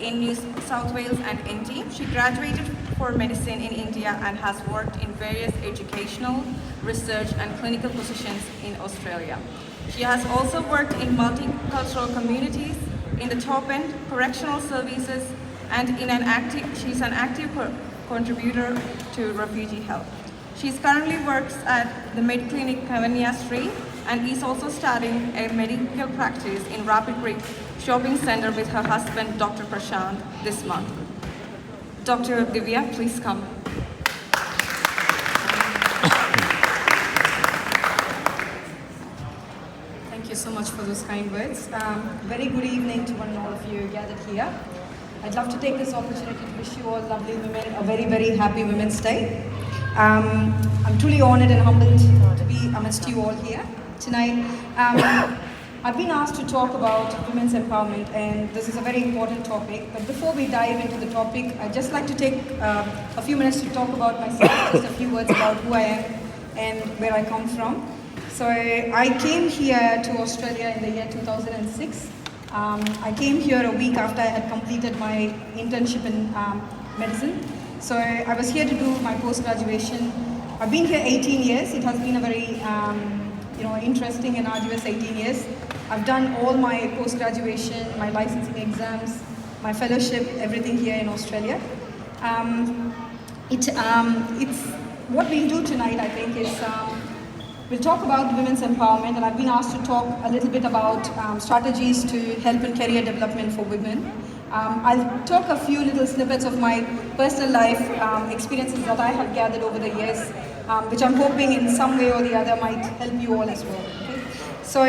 in New South Wales and India. She graduated for medicine in India and has worked in various educational, research and clinical positions in Australia. She has also worked in multicultural communities, in the top end, correctional services, and she's an active contributor to refugee help. She currently works at the Med Clinic Cavania Street and is also starting a medical practice in Rapid Creek Shopping Centre with her husband, Dr. Prashant, this month. Dr. Divya, please come. Thank you so much for those kind words. Very good evening to one and all of you gathered here. I'd love to take this opportunity to wish you all lovely women a very, very happy Women's Day. I'm truly honoured and humbled to be amidst you all here tonight. I've been asked to talk about women's empowerment, and this is a very important topic. But before we dive into the topic, I'd just like to take a few minutes to talk about myself, just a few words about who I am and where I come from. So I came here to Australia in the year 2006. I came here a week after I had completed my internship in medicine. So I was here to do my post-graduation. I've been here 18 years. It has been a very interesting and arduous 18 years. I've done all my post-graduation, my licensing exams, my fellowship, everything here in Australia. It's what we'll do tonight, I think, is we'll talk about women's empowerment, and I've been asked to talk a little bit about strategies to help in career development for women. I'll talk a few little snippets of my personal life experiences that I have gathered over the years, which I'm hoping in some way or the other might help you all as well. Okay? So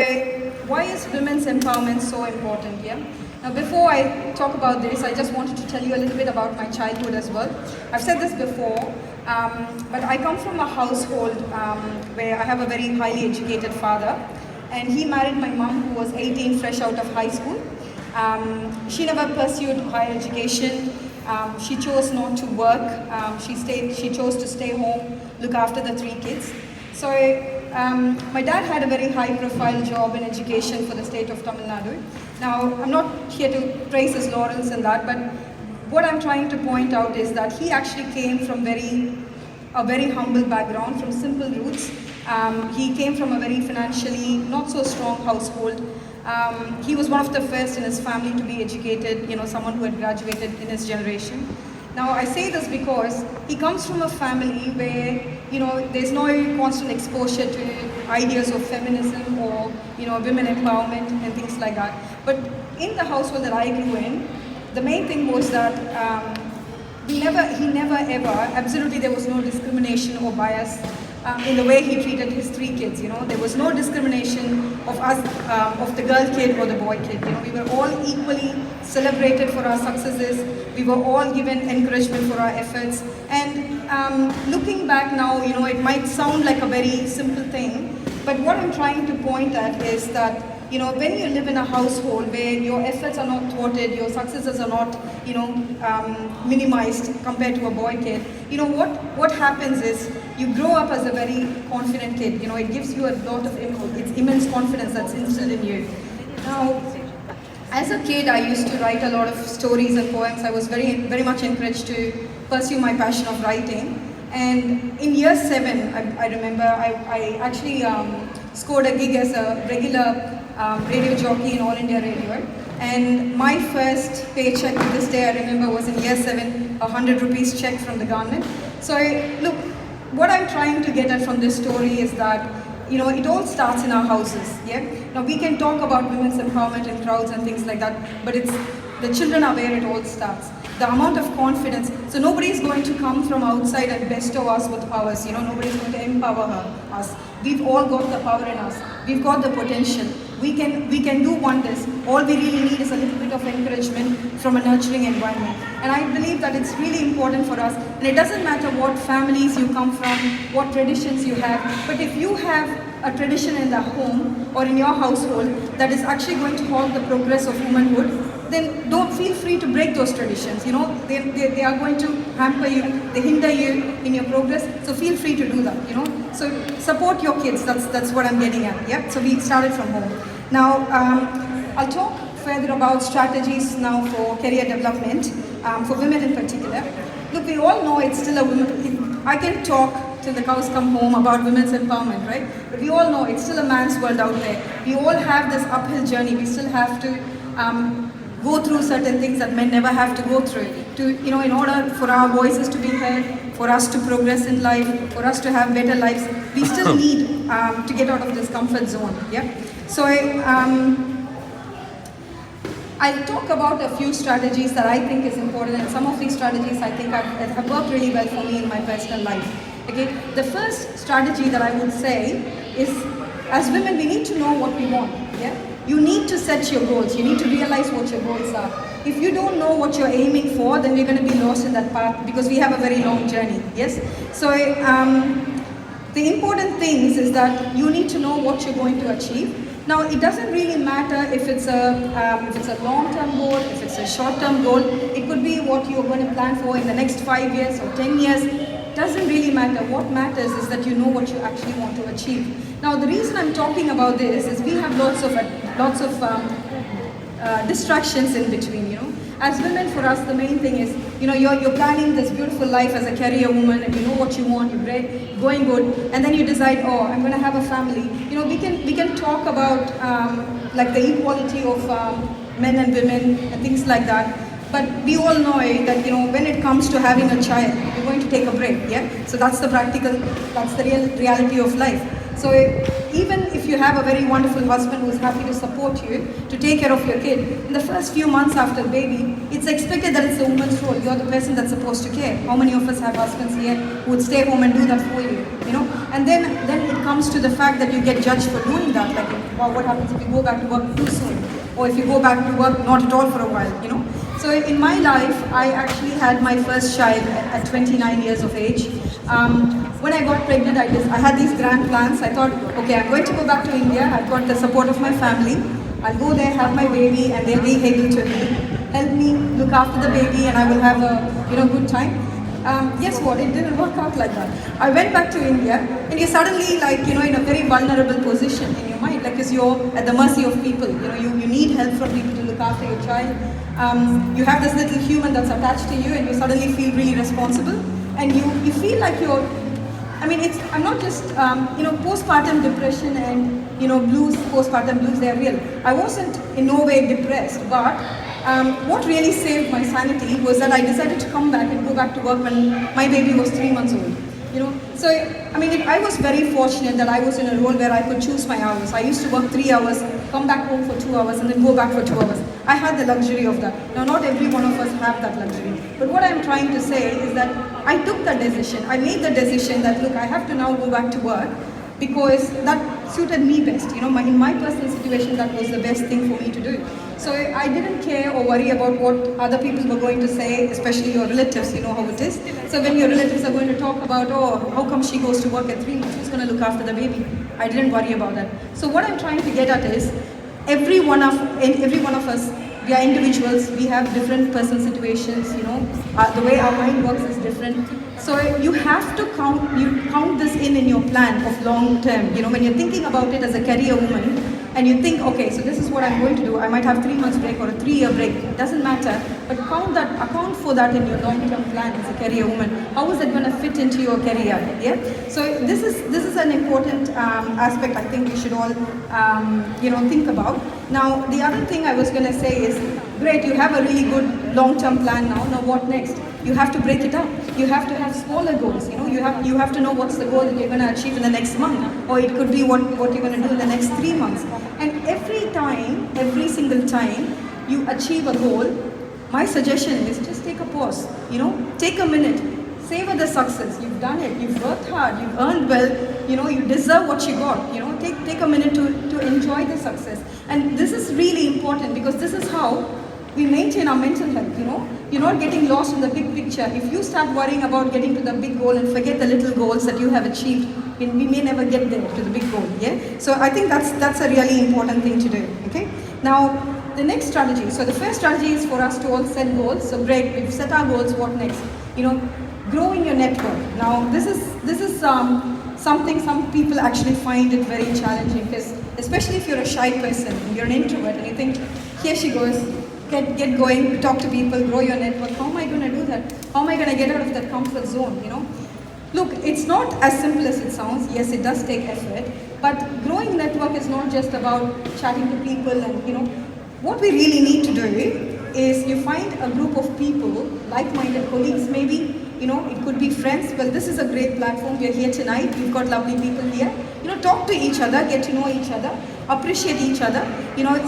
why is women's empowerment so important here? Now before I talk about this, I just wanted to tell you a little bit about my childhood as well. I've said this before, but I come from a household where I have a very highly educated father, and he married my mom, who was 18, fresh out of high school. She never pursued higher education. She chose not to work. She chose to stay home, look after the 3 kids. So my dad had a very high-profile job in education for the state of Tamil Nadu. Now, I'm not here to praise his laurels and that, but what I'm trying to point out is that he actually came from a very humble background, from simple roots. He came from a very financially not so strong household. He was one of the first in his family to be educated, someone who had graduated in his generation. Now I say this because he comes from a family where, there's no constant exposure to ideas of feminism or, women empowerment and things like that. But in the household that I grew in, the main thing was that he never ever, absolutely there was no discrimination or bias in the way he treated his 3 kids. There was no discrimination of us, of the girl kid or the boy kid. We were all equally celebrated for our successes. We were all given encouragement for our efforts. And looking back now, it might sound like a very simple thing, but what I'm trying to point at is that when you live in a household where your efforts are not thwarted, your successes are not, minimized compared to a boy kid, what happens is you grow up as a very confident kid. It gives you a lot of it's immense confidence that's instilled in you. Now, as a kid, I used to write a lot of stories and poems. I was very, very much encouraged to pursue my passion of writing. And in year 7, I remember I actually scored a gig as a regular radio jockey in All India Radio. And my first paycheck to this day, I remember, was in year 7, a 100 rupees check from the government. So look, what I'm trying to get at from this story is that, it all starts in our houses, yeah? Now we can talk about women's empowerment in crowds and things like that, but the children are where it all starts. The amount of confidence, so nobody is going to come from outside and bestow us with powers, nobody is going to empower us. We've all got the power in us. We've got the potential. We can do wonders. All we really need is a little bit of encouragement from a nurturing environment. And I believe that it's really important for us. And it doesn't matter what families you come from, what traditions you have, but if you have a tradition in the home or in your household that is actually going to halt the progress of womanhood, then don't feel free to break those traditions. They are going to hamper you, they hinder you in your progress. So feel free to do that. So support your kids. That's what I'm getting at. Yeah. So we started from home. Now I'll talk further about strategies now for career development, for women in particular. Look, we all know it's still a woman. I can talk till the cows come home about women's empowerment, right? But we all know it's still a man's world out there. We all have this uphill journey. We still have to go through certain things that men never have to go through. In order for our voices to be heard, for us to progress in life, for us to have better lives, we still need to get out of this comfort zone. Yeah. So I'll talk about a few strategies that I think is important, and some of these strategies I think have worked really well for me in my personal life. Okay, the first strategy that I would say is, as women, we need to know what we want. Yeah, you need to set your goals. You need to realize what your goals are. If you don't know what you're aiming for, then we're going to be lost in that path because we have a very long journey. Yes, so the important things is that you need to know what you're going to achieve. Now, it doesn't really matter if it's a long-term goal, if it's a short-term goal. It could be what you're going to plan for in the next 5 years or 10 years. It doesn't really matter. What matters is that you know what you actually want to achieve. Now, the reason I'm talking about this is we have lots of distractions in between. As women, for us, the main thing is, you're planning this beautiful life as a career woman, and you know what you want, you're great, going good, and then you decide, oh, I'm going to have a family. We can talk about like the equality of men and women and things like that. But we all know that when it comes to having a child, you're going to take a break. Yeah. So that's the real reality of life. So even if you have a very wonderful husband who's happy to support you, to take care of your kid, in the first few months after baby, it's expected that it's the woman's role. You're the person that's supposed to care. How many of us have husbands here who would stay home and do that for you? And then it comes to the fact that you get judged for doing that. Like, well, what happens if you go back to work too soon? Or if you go back to work not at all for a while, So in my life, I actually had my first child at 29 years of age. When I got pregnant, I had these grand plans. I thought, okay, I'm going to go back to India. I've got the support of my family. I'll go there, have my baby, and they'll be able to help me look after the baby, and I will have a good time. Guess what? It didn't work out like that. I went back to India, and you're suddenly in a very vulnerable position in your mind, because you're at the mercy of people. You need help from people to look after your child. You have this little human that's attached to you, and you suddenly feel really responsible, and you feel like you're. I'm not just postpartum depression and blues, postpartum blues. They're real. I wasn't in no way depressed, but what really saved my sanity was that I decided to come back and go back to work when my baby was 3 months old. So I was very fortunate that I was in a role where I could choose my hours. I used to work 3 hours, come back home for 2 hours, and then go back for 2 hours. I had the luxury of that. Now, not every one of us have that luxury. But what I'm trying to say is that I took the decision. I made the decision that, look, I have to now go back to work because that suited me best. In my personal situation, that was the best thing for me to do. So I didn't care or worry about what other people were going to say, especially your relatives. You know how it is. So when your relatives are going to talk about, oh, how come she goes to work at 3 months? Who's going to look after the baby? I didn't worry about that. So what I'm trying to get at is, every one of us, we are individuals. We have different personal situations. The way our mind works is different. So you have to count this in your plan of long term. When you're thinking about it as a career woman, and you think, okay, so this is what I'm going to do. I might have 3 months break or a 3-year break. It doesn't matter. But account for that in your long-term plan as a career woman. How is it going to fit into your career? Yeah. So this is an important aspect I think we should all think about. Now, the other thing I was going to say is, great, you have a really good long-term plan now. Now, what next? You have to break it up. You have to have smaller goals. You have to know what's the goal that you're going to achieve in the next month, or it could be what you're going to do in the next 3 months. And every single time you achieve a goal, my suggestion is just take a pause. Take a minute, savor the success. You've done it. You've worked hard. You've earned well. You deserve what you got. Take a minute to enjoy the success. And this is really important because this is how we maintain our mental health. You're not getting lost in the big picture. If you start worrying about getting to the big goal and forget the little goals that you have achieved, we may never get there to the big goal. Yeah. So I think that's a really important thing to do. Okay. Now the next strategy. So the first strategy is for us to all set goals. So great, we've set our goals. What next? Growing your network. Now this is something some people actually find it very challenging, because especially if you're a shy person, you're an introvert, and you think, Here she goes. Get going, talk to people, grow your network. How am I going to do that? How am I going to get out of that comfort zone, Look, it's not as simple as it sounds. Yes, it does take effort. But growing network is not just about chatting to people and, what we really need to do is you find a group of people, like-minded colleagues maybe, it could be friends. Well, this is a great platform. We're here tonight. We've got lovely people here. Talk to each other, get to know each other, appreciate each other.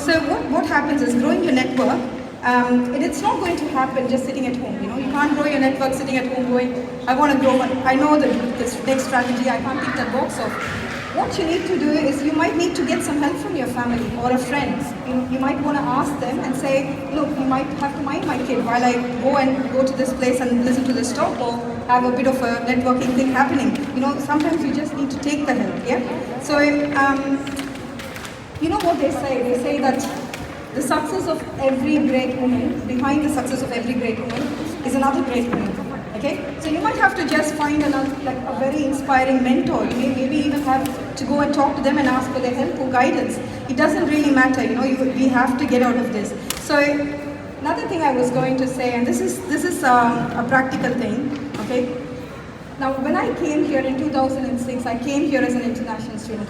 So what happens is growing your network, and it's not going to happen just sitting at home. You can't grow your network sitting at home going, I want to grow, I know this next strategy, I can't pick that box off. What you need to do is you might need to get some help from your family or a friend. You might want to ask them and say, look, you might have to mind my kid while I go to this place and listen to this talk or have a bit of a networking thing happening. Sometimes you just need to take the help, yeah? So, you know what they say? They say that the success of every great woman, behind the success of every great woman, is another great woman. Okay? So you might have to just find a very inspiring mentor. You may maybe even have to go and talk to them and ask for their help or guidance. It doesn't really matter, we have to get out of this. So another thing I was going to say, and this is a practical thing, okay? Now when I came here in 2006, I came here as an international student.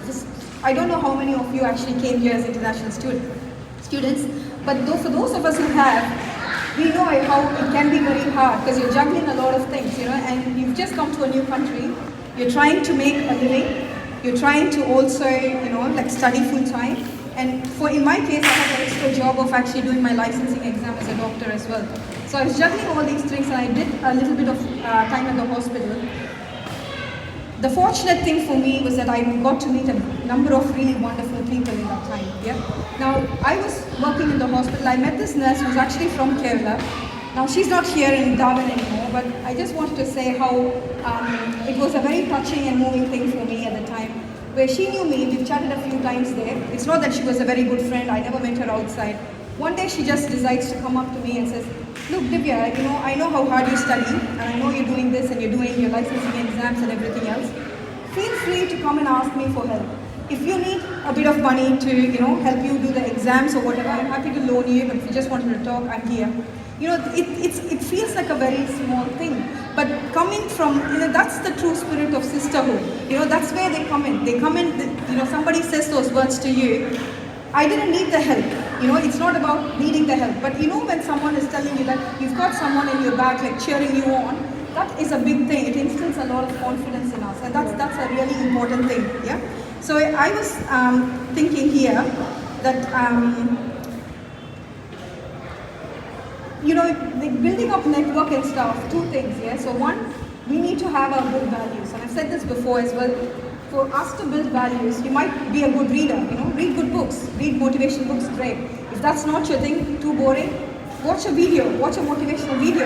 I don't know how many of you actually came here as international students, but for those of us who have, we know how it can be very hard because you're juggling a lot of things, and you've just come to a new country, you're trying to make a living, you're trying to also, study full time. And in my case, I had an extra job of actually doing my licensing exam as a doctor as well. So I was juggling all these things and I did a little bit of time at the hospital. The fortunate thing for me was that I got to meet a number of really wonderful people in that time. Yeah. Now, I was working in the hospital. I met this nurse who's actually from Kerala. Now, she's not here in Darwin anymore, but I just wanted to say how it was a very touching and moving thing for me at the time, where she knew me. We've chatted a few times there. It's not that she was a very good friend. I never met her outside. One day, she just decides to come up to me and says, look, Divya, I know how hard you study, and I know you're doing this and you're doing your licensing exams and everything else. Feel free to come and ask me for help. If you need a bit of money to, help you do the exams or whatever, I'm happy to loan you, but if you just wanted to talk, I'm here. It feels like a very small thing, but coming from, that's the true spirit of sisterhood. That's where they come in. They come in, somebody says those words to you, I didn't need the help. It's not about needing the help. But when someone is telling you that you've got someone in your back, like cheering you on, that is a big thing. It instills a lot of confidence in us. And that's a really important thing. Yeah. So I was thinking here that, building up network and stuff, two things. Yeah. So one, we need to have our good values. And I've said this before as well. For us to build values, you might be a good reader, read good books, read motivation books, great. If that's not your thing, too boring, watch a video, watch a motivational video,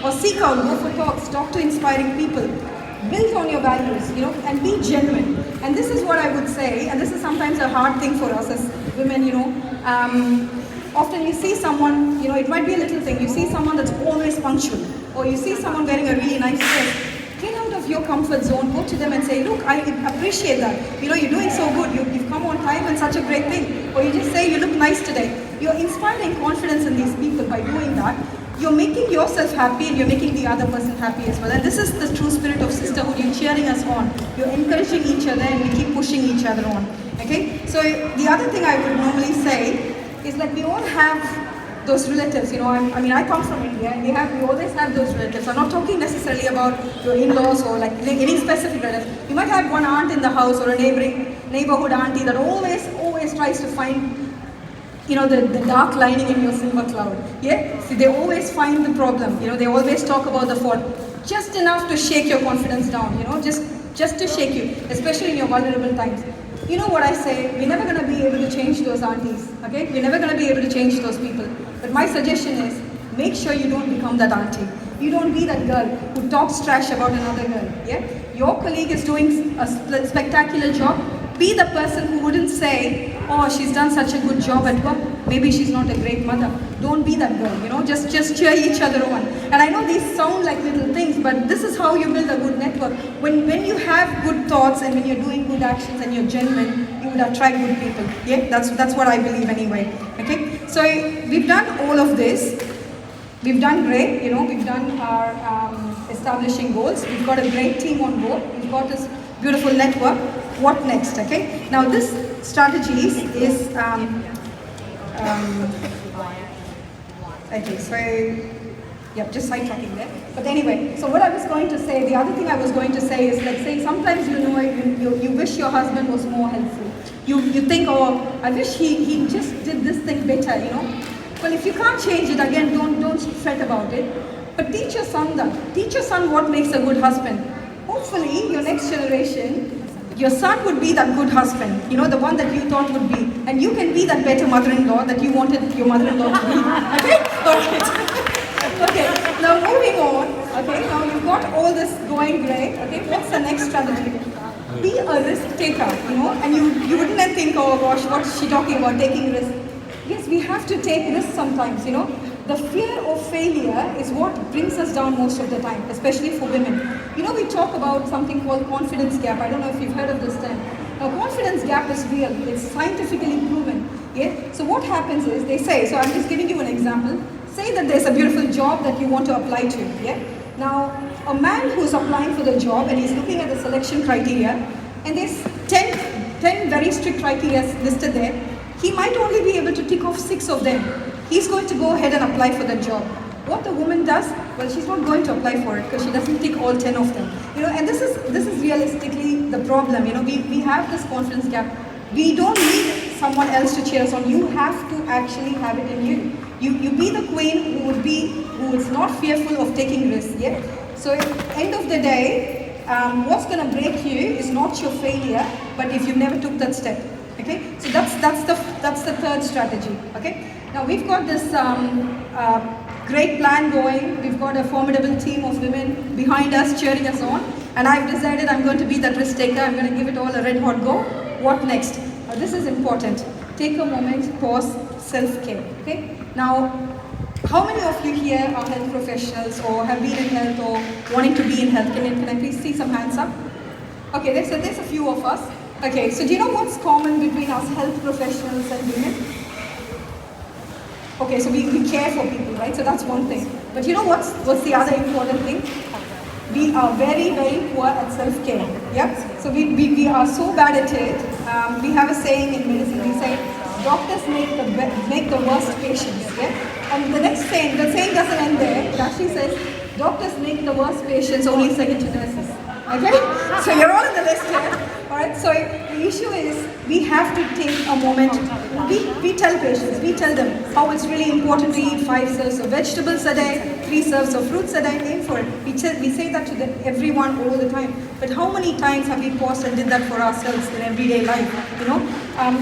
or seek out, go for talks, talk to inspiring people. Build on your values, and be genuine. And this is what I would say, and this is sometimes a hard thing for us as women, often you see someone, it might be a little thing, you see someone that's always punctual, or you see someone wearing a really nice dress. Get out of your comfort zone, go to them and say, look, I appreciate that. You're doing so good. You've come on time and such a great thing. Or you just say, you look nice today. You're inspiring confidence in these people by doing that. You're making yourself happy and you're making the other person happy as well. And this is the true spirit of sisterhood. You're cheering us on. You're encouraging each other and we keep pushing each other on. Okay? So the other thing I would normally say is that we all have those relatives, I come from India and we always have those relatives. I'm not talking necessarily about your in-laws or any specific relative. You might have one aunt in the house or a neighborhood auntie that always tries to find, the dark lining in your silver cloud. Yeah? See, they always find the problem. They always talk about the fault. Just enough to shake your confidence down, just to shake you, especially in your vulnerable times. You know what I say, we're never going to be able to change those aunties, okay? We're never going to be able to change those people. But my suggestion is, make sure you don't become that auntie. You don't be that girl who talks trash about another girl, yeah? Your colleague is doing a spectacular job. Be the person who wouldn't say, oh, she's done such a good job at work. Maybe she's not a great mother. Don't be that girl, just cheer each other on. And I know these sound like little things, but this is how you build a good network. When you have good thoughts and when you're doing good actions and you're genuine, you who would attract good people. Yeah, that's what I believe anyway. Okay, so we've done all of this. We've done great. We've done our establishing goals. We've got a great team on board. We've got this beautiful network. What next? Okay, now this strategies is okay. So yeah, just sidetracking there. But anyway, so what I was going to say, the other thing I was going to say is, let's say sometimes you wish your husband was more helpful. You think, oh, I wish he just did this thing better, Well, if you can't change it, again, don't fret about it. But teach your son that. Teach your son what makes a good husband. Hopefully, your next generation, your son would be that good husband, the one that you thought would be. And you can be that better mother-in-law that you wanted your mother-in-law to be. Okay? Alright. Okay, now moving on. Okay, now you've got all this going great. Okay, what's the next strategy? Be a risk taker, and you wouldn't then think, oh gosh, what's she talking about, taking risks? Yes, we have to take risks sometimes, The fear of failure is what brings us down most of the time, especially for women. We talk about something called confidence gap. I don't know if you've heard of this term. Now, confidence gap is real. It's scientifically proven. Yeah. So what happens is, they say, so I'm just giving you an example. Say that there's a beautiful job that you want to apply to. Yeah. Now, a man who's applying for the job and he's looking at the selection criteria, and there's 10 very strict criteria listed there. He might only be able to tick off 6 of them. He's going to go ahead and apply for the job. What the woman does, well, she's not going to apply for it because she doesn't tick all 10 of them. And this is realistically the problem. We have this confidence gap. We don't need someone else to cheer us on. You have to actually have it in you. You be the queen who is not fearful of taking risks. Yeah. So at the end of the day, what's going to break you is not your failure, but if you never took that step. Okay. So that's the third strategy. Okay. Now we've got this great plan going. We've got a formidable team of women behind us cheering us on, and I've decided I'm going to be that risk taker. I'm going to give it all a red hot go. What next? This is important. Take a moment, pause, self-care. Okay. Now, how many of you here are health professionals or have been in health or wanting to be in health? Can I please see some hands up? Okay, there's a few of us. Okay, so do you know what's common between us health professionals and women? Okay, so we care for people, right? So that's one thing. But you know what's the other important thing? We are very, very poor at self-care. Yeah? So we are so bad at it. We have a saying in medicine. We say, doctors make the worst patients. Yeah? And the saying doesn't end there. It actually says, doctors make the worst patients, only second to nurses. Okay? So you're all on the list here. Alright, so the issue is we have to take a moment. We tell patients, we tell them how it's really important to eat 5 serves of vegetables a day, 3 serves of fruits a day, aim for it. We say that to everyone all the time. But how many times have we paused and did that for ourselves in everyday life?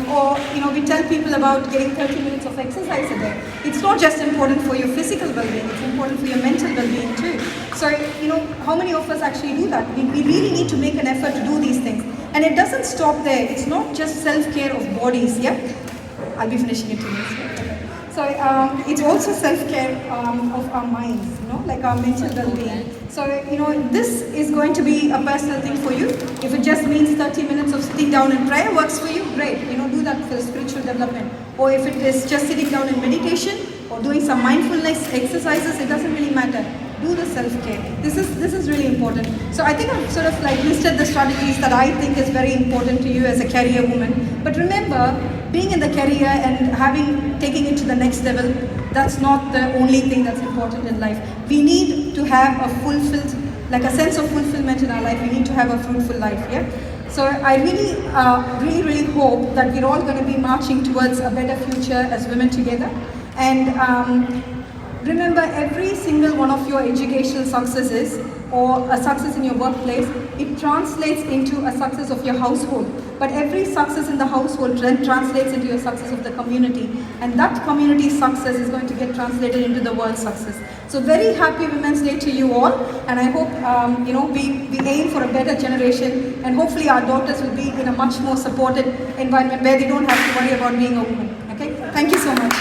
Or we tell people about getting 30 minutes of exercise a day. It's not just important for your physical well-being, it's important for your mental well-being too. So, how many of us actually do that? We really need to make an effort to do these things. And it doesn't stop there. It's not just self-care of bodies, yeah? I'll be finishing it today. So it's also self-care of our minds, like our mental well-being. So, this is going to be a personal thing for you. If it just means 30 minutes of sitting down and prayer works for you, great. Do that for spiritual development. Or if it is just sitting down in meditation or doing some mindfulness exercises, it doesn't really matter. Do the self-care. This is really important. So I think I've sort of listed the strategies that I think is very important to you as a career woman. But remember, being in the career and taking it to the next level, that's not the only thing that's important in life. We need to have a sense of fulfillment in our life. We need to have a fruitful life, yeah? So I really hope that we're all going to be marching towards a better future as women together. And remember, every single one of your educational successes or a success in your workplace, it translates into a success of your household. But every success in the household translates into your success of the community. And that community success is going to get translated into the world success. So very happy Women's Day to you all. And I hope, we aim for a better generation. And hopefully our daughters will be in a much more supported environment where they don't have to worry about being a woman. Okay? Thank you so much.